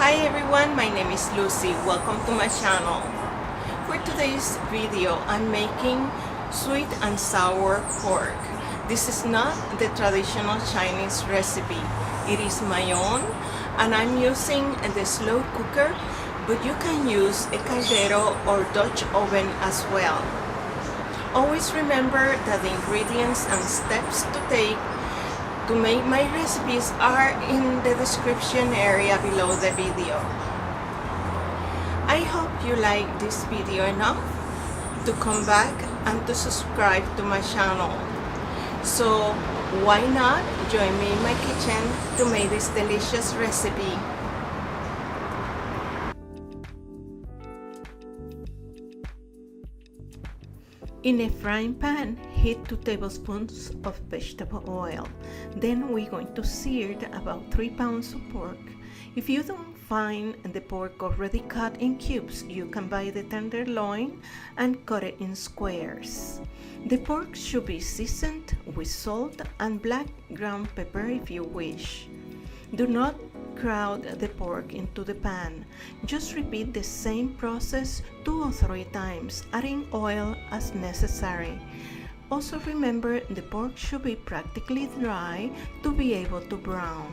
Hi everyone, my name is Lucy. Welcome to my channel. For today's video, I'm making sweet and sour pork. This is not the traditional Chinese recipe. It is my own, and I'm using the slow cooker, but you can use a caldero or Dutch oven as well. Always remember that the ingredients and steps to take to make my recipes are in the description area below the video. I hope you like this video enough to come back and to subscribe to my channel. So why not join me in my kitchen to make this delicious recipe? In a frying pan, heat 2 tablespoons of vegetable oil. Then we're going to sear about 3 pounds of pork. If you don't find the pork already cut in cubes, you can buy the tenderloin and cut it in squares. The pork should be seasoned with salt and black ground pepper if you wish. Do not crowd the pork into the pan. Just repeat the same process 2 or 3 times, adding oil as necessary. Also remember, the pork should be practically dry to be able to brown.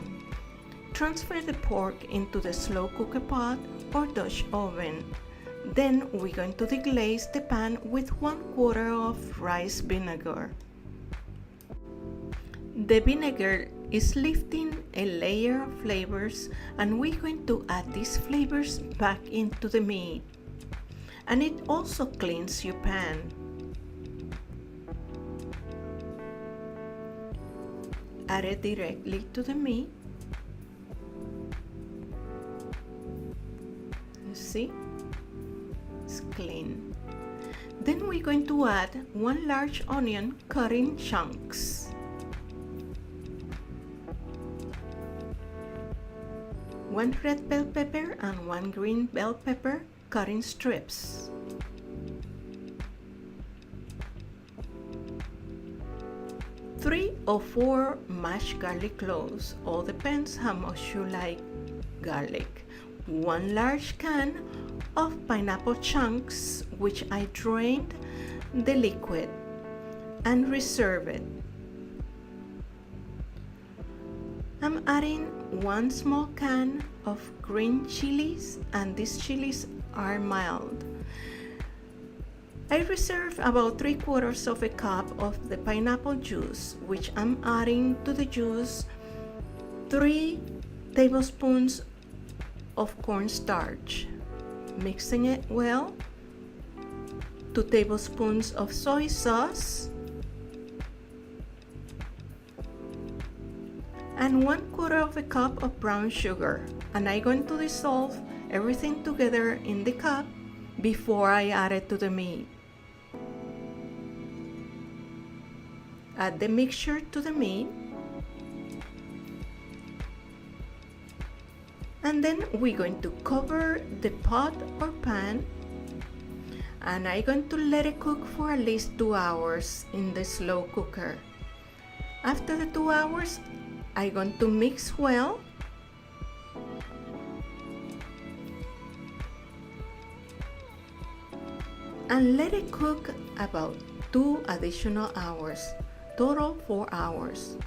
Transfer the pork into the slow cooker pot or Dutch oven. Then we're going to deglaze the pan with 1/4 of rice vinegar. The vinegar is lifting a layer of flavors, and we're going to add these flavors back into the meat. And it also cleans your pan. Add it directly to the meat. You see? It's clean. Then we're going to add 1 large onion cut in chunks. 1 red bell pepper and 1 green bell pepper cut in strips. 3 or 4 mashed garlic cloves, all depends how much you like garlic. 1 large can of pineapple chunks, which I drained the liquid and reserve it. I'm adding 1 small can of green chilies, and these chilies are mild. I reserve about 3/4 of a cup of the pineapple juice, which I'm adding to the juice 3 tablespoons of cornstarch. Mixing it well. 2 tablespoons of soy sauce. And 1/4 of a cup of brown sugar, and I'm going to dissolve everything together in the cup before I add it to the meat. Add the mixture to the meat, and then we're going to cover the pot or pan, and I'm going to let it cook for at least 2 hours in the slow cooker. After the 2 hours, I'm going to mix well and let it cook about 2 additional hours, total 4 hours.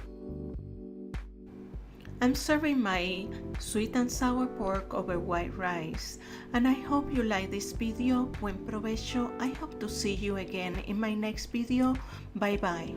I'm serving my sweet and sour pork over white rice, and I hope you like this video. Buen provecho. I hope to see you again in my next video. Bye bye.